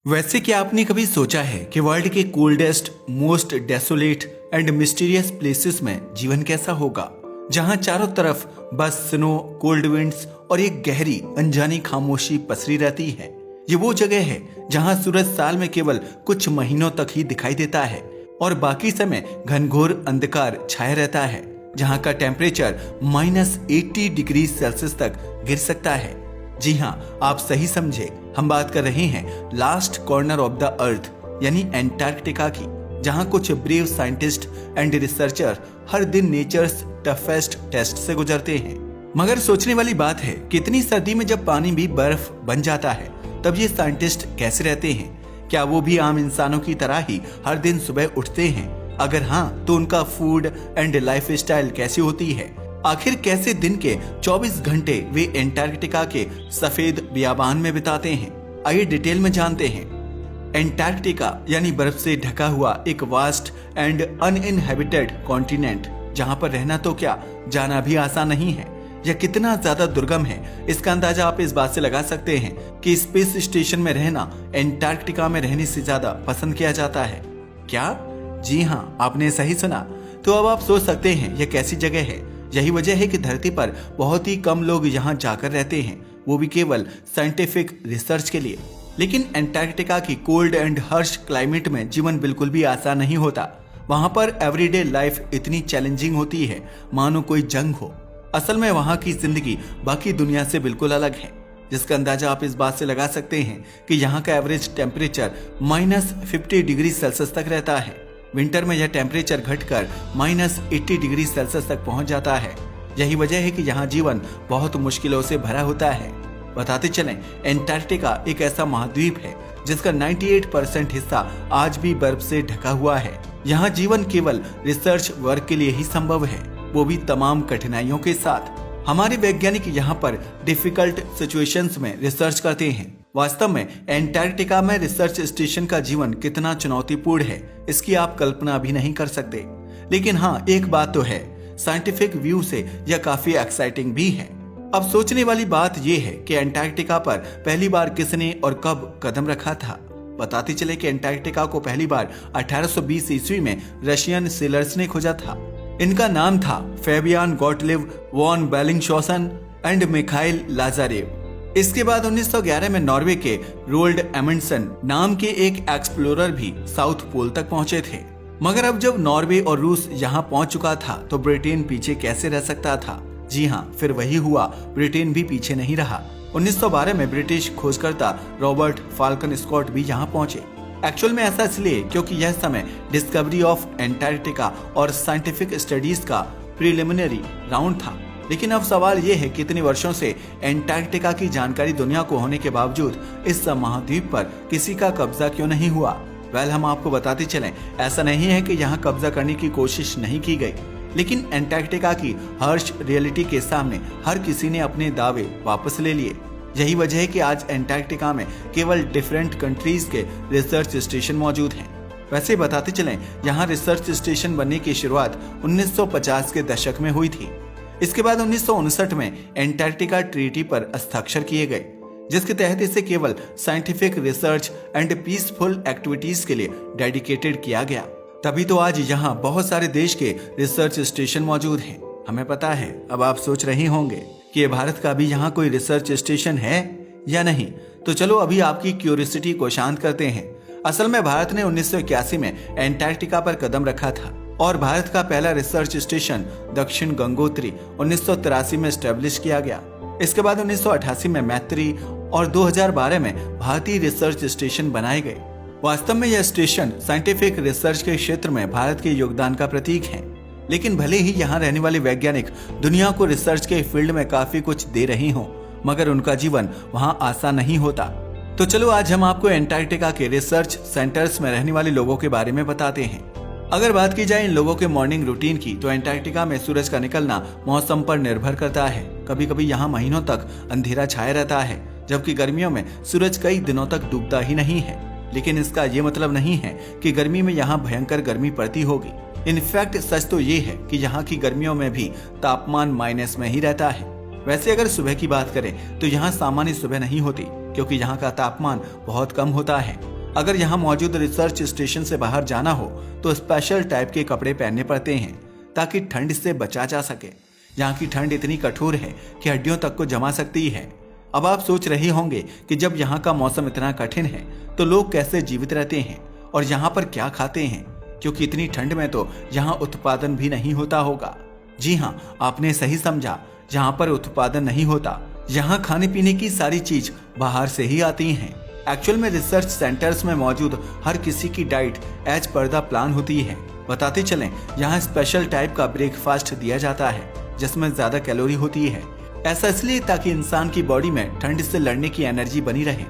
वैसे क्या आपने कभी सोचा है कि वर्ल्ड के coldest, most desolate and mysterious places में जीवन कैसा होगा, जहां चारों तरफ बस स्नो, कोल्ड विंड्स और एक गहरी अनजानी खामोशी पसरी रहती है। ये वो जगह है जहां सूरज साल में केवल कुछ महीनों तक ही दिखाई देता है और बाकी समय घनघोर अंधकार छाया रहता है, जहां का टेम्परेचर -80 डिग्री सेल्सियस तक गिर सकता है। जी हाँ, आप सही समझे, हम बात कर रहे हैं last corner of the earth यानी एंटार्क्टिका की, जहां कुछ ब्रेव साइंटिस्ट एंड रिसर्चर हर दिन नेचर्स टफेस्ट टेस्ट से गुजरते हैं। मगर सोचने वाली बात है कि इतनी सर्दी में जब पानी भी बर्फ बन जाता है तब ये साइंटिस्ट कैसे रहते हैं? क्या वो भी आम इंसानों की तरह ही हर दिन सुबह उठते हैं? अगर हाँ, तो उनका फूड एंड लाइफ स्टाइल कैसी होती है? आखिर कैसे दिन के 24 घंटे वे एंटार्क्टिका के सफेद बियाबान में बिताते हैं? आइए डिटेल में जानते हैं। एंटार्क्टिका यानी बर्फ से ढका हुआ एक वास्ट एंड अनइनहेबिटेड कॉन्टिनेंट, जहां पर रहना तो क्या, जाना भी आसान नहीं है। यह कितना ज्यादा दुर्गम है, इसका अंदाजा आप इस बात से लगा सकते हैं कि स्पेस स्टेशन में रहना एंटार्क्टिका में रहने से ज्यादा पसंद किया जाता है। क्या? जी हाँ, आपने सही सुना। तो अब आप सोच सकते हैं यह कैसी जगह है। यही वजह है कि धरती पर बहुत ही कम लोग यहाँ जाकर रहते हैं, वो भी केवल साइंटिफिक रिसर्च के लिए। लेकिन एंटार्क्टिका की कोल्ड एंड हर्श क्लाइमेट में जीवन बिल्कुल भी आसान नहीं होता। वहाँ पर एवरीडे लाइफ इतनी चैलेंजिंग होती है मानो कोई जंग हो। असल में वहाँ की जिंदगी बाकी दुनिया से बिल्कुल अलग है, जिसका अंदाजा आप इस बात से लगा सकते हैं कि यहाँ का एवरेज टेम्परेचर -50 डिग्री सेल्सियस तक रहता है। विंटर में यह टेम्परेचर घटकर -80 डिग्री सेल्सियस तक पहुंच जाता है। यही वजह है कि यहाँ जीवन बहुत मुश्किलों से भरा होता है। बताते चलें, एंटार्क्टिका एक ऐसा महाद्वीप है जिसका 98% हिस्सा आज भी बर्फ से ढका हुआ है। यहाँ जीवन केवल रिसर्च वर्क के लिए ही संभव है, वो भी तमाम कठिनाइयों के साथ। हमारे वैज्ञानिक यहाँ पर डिफिकल्ट सिचुएशंस में रिसर्च करते हैं। वास्तव में एंटार्क्टिका में रिसर्च स्टेशन का जीवन कितना चुनौतीपूर्ण है, इसकी आप कल्पना भी नहीं कर सकते। लेकिन हाँ, एक बात तो है, साइंटिफिक व्यू से यह काफी एक्साइटिंग भी है। अब सोचने वाली बात यह है कि एंटार्क्टिका पर पहली बार किसने और कब कदम रखा था। बताते चले कि एंटार्क्टिका को पहली बार 1820 ईस्वी में रशियन सेलर्स ने खोजा था। इनका नाम था फेबियान गॉटलिव वॉन बेलिंगशॉसन एंड मिखाइल लाजारेव। इसके बाद 1911 में नॉर्वे के रोल्ड एमंडसन नाम के एक एक्सप्लोरर भी साउथ पोल तक पहुंचे थे। मगर अब जब नॉर्वे और रूस यहां पहुंच चुका था तो ब्रिटेन पीछे कैसे रह सकता था? जी हाँ, फिर वही हुआ, ब्रिटेन भी पीछे नहीं रहा। 1912 में ब्रिटिश खोजकर्ता रॉबर्ट फाल्कन स्कॉट भी यहां पहुंचे। एक्चुअल में ऐसा इसलिए क्योंकि यह समय डिस्कवरी ऑफ एंटार्क्टिका और साइंटिफिक स्टडीज का प्रिलिमिनरी राउंड था। लेकिन अब सवाल यह है कि इतने वर्षों से एंटार्क्टिका की जानकारी दुनिया को होने के बावजूद इस महाद्वीप पर किसी का कब्जा क्यों नहीं हुआ? वेल, हम आपको बताते चलें, ऐसा नहीं है कि यहाँ कब्जा करने की कोशिश नहीं की गई, लेकिन एंटार्क्टिका की हर्ष रियलिटी के सामने हर किसी ने अपने दावे वापस ले लिए। यही वजह है कि आज एंटार्क्टिका में केवल डिफरेंट कंट्रीज के रिसर्च स्टेशन मौजूद हैं। वैसे बताते चलें, यहाँ रिसर्च स्टेशन बनने की शुरुआत 1950 के दशक में हुई थी। इसके बाद 1959 में एंटार्क्टिका ट्रीटी पर हस्ताक्षर किए गए, जिसके तहत इसे केवल scientific research and peaceful activities के लिए डेडिकेटेड किया गया। तभी तो आज यहाँ बहुत सारे देश के रिसर्च स्टेशन मौजूद हैं। हमें पता है, अब आप सोच रहे होंगे कि भारत का भी यहाँ कोई रिसर्च स्टेशन है या नहीं। तो चलो अभी आपकी क्यूरियोसिटी को शांत करते हैं। असल में भारत ने 1981 में एंटार्क्टिका पर कदम रखा था और भारत का पहला रिसर्च स्टेशन दक्षिण गंगोत्री 1983 में स्टैब्लिश किया गया। इसके बाद 1988 में मैत्री और 2012 में भारतीय रिसर्च स्टेशन बनाए गए। वास्तव में यह स्टेशन साइंटिफिक रिसर्च के क्षेत्र में भारत के योगदान का प्रतीक है। लेकिन भले ही यहाँ रहने वाले वैज्ञानिक दुनिया को रिसर्च के फील्ड में काफी कुछ दे रहे हों, मगर उनका जीवन वहाँ आसान नहीं होता। तो चलो आज हम आपको एंटार्क्टिका के रिसर्च सेंटर्स में रहने वाले लोगों के बारे में बताते हैं। अगर बात की जाए इन लोगों के मॉर्निंग रूटीन की, तो एंटार्क्टिका में सूरज का निकलना मौसम पर निर्भर करता है। कभी कभी यहाँ महीनों तक अंधेरा छाया रहता है, जबकि गर्मियों में सूरज कई दिनों तक डूबता ही नहीं है। लेकिन इसका ये मतलब नहीं है कि गर्मी में यहाँ भयंकर गर्मी पड़ती होगी। इनफैक्ट सच तो ये है कि यहाँ की गर्मियों में भी तापमान माइनस में ही रहता है। वैसे अगर सुबह की बात करें तो यहाँ सामान्य सुबह नहीं होती, क्योंकि यहाँ का तापमान बहुत कम होता है। अगर यहाँ मौजूद रिसर्च स्टेशन से बाहर जाना हो तो स्पेशल टाइप के कपड़े पहनने पड़ते हैं ताकि ठंड से बचा जा सके। यहाँ की ठंड इतनी कठोर है कि हड्डियों तक को जमा सकती है। अब आप सोच रहे होंगे कि जब यहाँ का मौसम इतना कठिन है तो लोग कैसे जीवित रहते हैं और यहाँ पर क्या खाते हैं, क्योंकि इतनी ठंड में तो यहाँ उत्पादन भी नहीं होता होगा। जी हाँ, आपने सही समझा, यहाँ पर उत्पादन नहीं होता। यहाँ खाने पीने की सारी चीज बाहर से ही आती हैं। एक्चुअल में रिसर्च सेंटर्स में मौजूद हर किसी की diet as per the plan होती है। बताते चलें, यहाँ स्पेशल टाइप का ब्रेकफास्ट दिया जाता है जिसमें ज्यादा कैलोरी होती है। ऐसा इसलिए ताकि इंसान की बॉडी में ठंड से लड़ने की एनर्जी बनी रहे।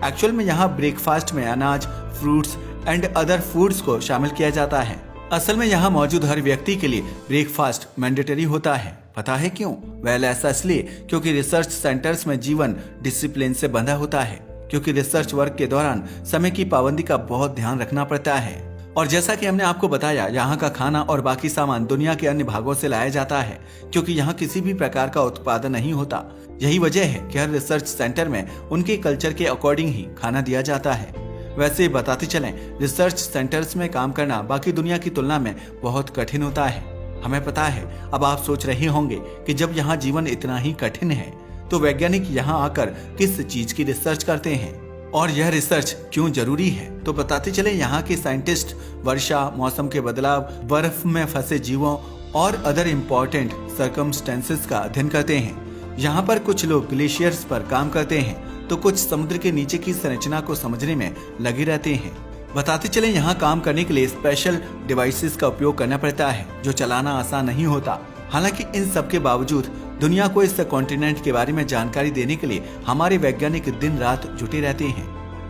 एक्चुअल में यहाँ ब्रेकफास्ट में अनाज, फ्रूट्स एंड अदर फूड्स को शामिल किया जाता है। असल में यहाँ मौजूद हर व्यक्ति के लिए ब्रेकफास्ट मैंडेटरी होता है। पता है क्यों? वेल, ऐसा इसलिए क्योंकि रिसर्च सेंटर्स में जीवन डिसिप्लिन से बंधा होता है, क्योंकि रिसर्च वर्क के दौरान समय की पाबंदी का बहुत ध्यान रखना पड़ता है। और जैसा कि हमने आपको बताया, यहाँ का खाना और बाकी सामान दुनिया के अन्य भागों से लाया जाता है, क्योंकि यहाँ किसी भी प्रकार का उत्पादन नहीं होता। यही वजह है कि हर रिसर्च सेंटर में उनके कल्चर के अकॉर्डिंग ही खाना दिया जाता है। वैसे बताते चलें, रिसर्च सेंटर्स में काम करना बाकी दुनिया की तुलना में बहुत कठिन होता है। हमें पता है। अब आप सोच रहे होंगे कि जब यहाँ जीवन इतना ही कठिन है तो वैज्ञानिक यहाँ आकर किस चीज की रिसर्च करते हैं और यह रिसर्च क्यों जरूरी है। तो बताते चले, यहाँ के साइंटिस्ट वर्षा, मौसम के बदलाव, बर्फ में फंसे जीवों और अदर इम्पोर्टेंट सर्कमस्टेंसेस का अध्ययन करते हैं। यहाँ पर कुछ लोग ग्लेशियर्स पर काम करते हैं तो कुछ समुद्र के नीचे की संरचना को समझने में लगे रहते हैं। बताते चले, यहाँ काम करने के लिए स्पेशल डिवाइसेस का उपयोग करना पड़ता है जो चलाना आसान नहीं होता। हालांकि इन सब के बावजूद दुनिया को इस कॉन्टिनेंट के बारे में जानकारी देने के लिए हमारे वैज्ञानिक दिन रात जुटे रहते हैं।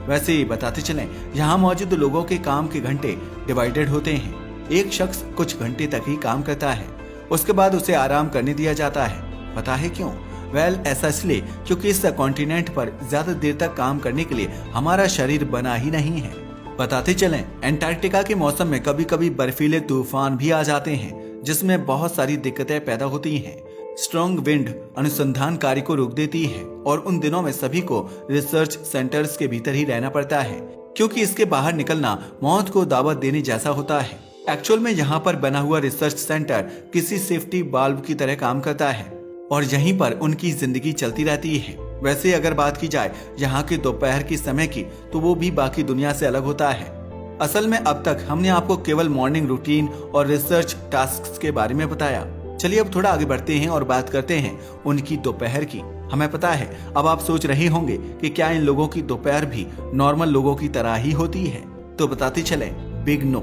वैसे ही बताते चलें, यहाँ मौजूद लोगों के काम के घंटे डिवाइडेड होते हैं। एक शख्स कुछ घंटे तक ही काम करता है, उसके बाद उसे आराम करने दिया जाता है। पता है क्यों? वेल, ऐसा इसलिए क्योंकि इस कॉन्टिनेंट पर ज्यादा देर तक काम करने के लिए हमारा शरीर बना ही नहीं है। बताते चलें, एंटार्क्टिका के मौसम में कभी कभी बर्फीले तूफान भी आ जाते हैं जिसमें बहुत सारी दिक्कतें पैदा होती हैं। स्ट्रॉन्ग विंड अनुसंधान कार्य को रोक देती है और उन दिनों में सभी को रिसर्च सेंटर्स के भीतर ही रहना पड़ता है, क्योंकि इसके बाहर निकलना मौत को दावत देने जैसा होता है। एक्चुअल में यहाँ पर बना हुआ रिसर्च सेंटर किसी सेफ्टी बाल्व की तरह काम करता है और यहीं पर उनकी जिंदगी चलती रहती है। वैसे अगर बात की जाए यहाँ के दोपहर के समय की, तो वो भी बाकी दुनिया से अलग होता है। असल में अब तक हमने आपको केवल मॉर्निंग रूटीन और रिसर्च टास्क्स के बारे में बताया। चलिए अब थोड़ा आगे बढ़ते हैं और बात करते हैं उनकी दोपहर की। हमें पता है, अब आप सोच रहे होंगे कि क्या इन लोगों की दोपहर भी नॉर्मल लोगों की तरह ही होती है। तो बताते चले, बिग नो,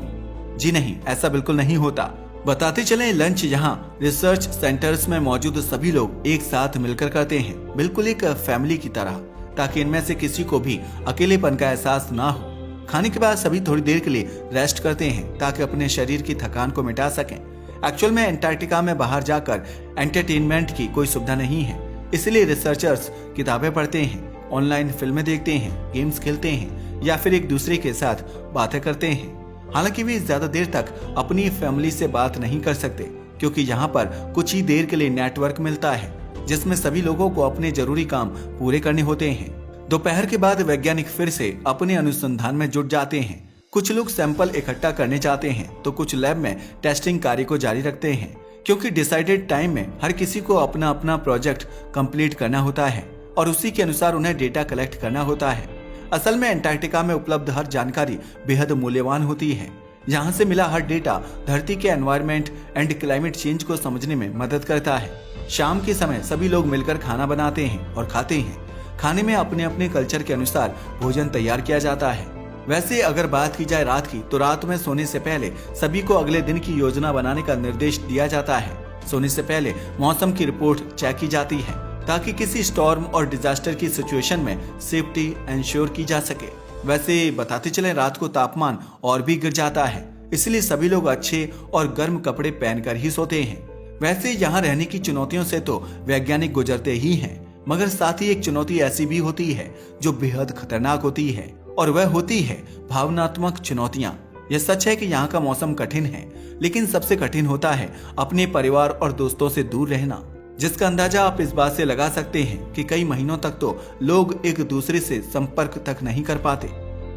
जी नहीं, ऐसा बिल्कुल नहीं होता। बताते चले, लंच यहाँ रिसर्च सेंटर्स में मौजूद सभी लोग एक साथ मिलकर करते हैं, बिल्कुल एक फैमिली की तरह, ताकि इनमें से किसी को भी अकेलेपन का एहसास ना हो। खाने के बाद सभी थोड़ी देर के लिए रेस्ट करते हैं ताकि अपने शरीर की थकान को मिटा सकें। एक्चुअल में एंटार्क्टिका में बाहर जाकर एंटरटेनमेंट की कोई सुविधा नहीं है, इसलिए रिसर्चर्स किताबें पढ़ते हैं, ऑनलाइन फिल्में देखते हैं, गेम्स खेलते हैं या फिर एक दूसरे के साथ बातें करते हैं। हालांकि वे ज्यादा देर तक अपनी फैमिली से बात नहीं कर सकते, क्योंकि यहाँ पर कुछ ही देर के लिए नेटवर्क मिलता है जिसमें सभी लोगों को अपने जरूरी काम पूरे करने होते हैं। दोपहर के बाद वैज्ञानिक फिर से अपने अनुसंधान में जुट जाते हैं। कुछ लोग सैंपल इकट्ठा करने चाहते हैं तो कुछ लैब में टेस्टिंग कार्य को जारी रखते हैं, क्योंकि डिसाइडेड टाइम में हर किसी को अपना अपना प्रोजेक्ट कंप्लीट करना होता है और उसी के अनुसार उन्हें डेटा कलेक्ट करना होता है। असल में एंटार्क्टिका में उपलब्ध हर जानकारी बेहद मूल्यवान होती है। यहाँ से मिला हर डेटा धरती के एनवायरनमेंट एंड क्लाइमेट चेंज को समझने में मदद करता है। शाम के समय सभी लोग मिलकर खाना बनाते हैं और खाते हैं। खाने में अपने अपने कल्चर के अनुसार भोजन तैयार किया जाता है। वैसे अगर बात की जाए रात की, तो रात में सोने से पहले सभी को अगले दिन की योजना बनाने का निर्देश दिया जाता है। सोने से पहले मौसम की रिपोर्ट चेक की जाती है ताकि किसी स्टॉर्म और डिजास्टर की सिचुएशन में सेफ्टी इंश्योर की जा सके। वैसे बताते चले, रात को तापमान और भी गिर जाता है, इसलिए सभी लोग अच्छे और गर्म कपड़े पहनकर ही सोते हैं। वैसे यहाँ रहने की चुनौतियों से तो वैज्ञानिक गुजरते ही हैं, मगर साथ ही एक चुनौती ऐसी भी होती है जो बेहद खतरनाक होती है, और वह होती है भावनात्मक चुनौतियां। यह सच है कि यहाँ का मौसम कठिन है, लेकिन सबसे कठिन होता है अपने परिवार और दोस्तों से दूर रहना, जिसका अंदाजा आप इस बात से लगा सकते हैं कि कई महीनों तक तो लोग एक दूसरे से संपर्क तक नहीं कर पाते।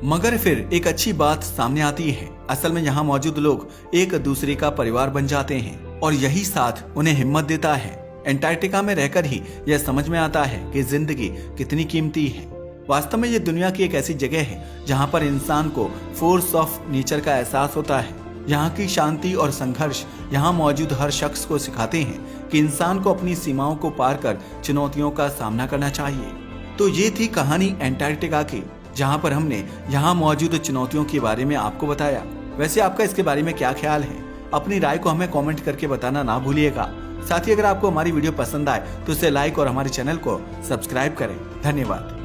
मगर फिर एक अच्छी बात सामने आती है। असल में यहाँ मौजूद लोग एक दूसरे का परिवार बन जाते हैं और यही साथ उन्हें हिम्मत देता है। एंटार्क्टिका में रहकर ही यह समझ में आता है कि जिंदगी कितनी कीमती है। वास्तव में ये दुनिया की एक ऐसी जगह है जहाँ पर इंसान को फोर्स ऑफ नेचर का एहसास होता है। यहाँ की शांति और संघर्ष यहाँ मौजूद हर शख्स को सिखाते हैं कि इंसान को अपनी सीमाओं को पार कर चुनौतियों का सामना करना चाहिए। तो ये थी कहानी एंटार्क्टिका की, जहाँ पर हमने यहाँ मौजूद चुनौतियों के बारे में आपको बताया। वैसे आपका इसके बारे में क्या ख्याल है? अपनी राय को हमें कमेंट करके बताना ना भूलिएगा। साथ ही अगर आपको हमारी वीडियो पसंद आए तो इसे लाइक और हमारे चैनल को सब्सक्राइब करें। धन्यवाद।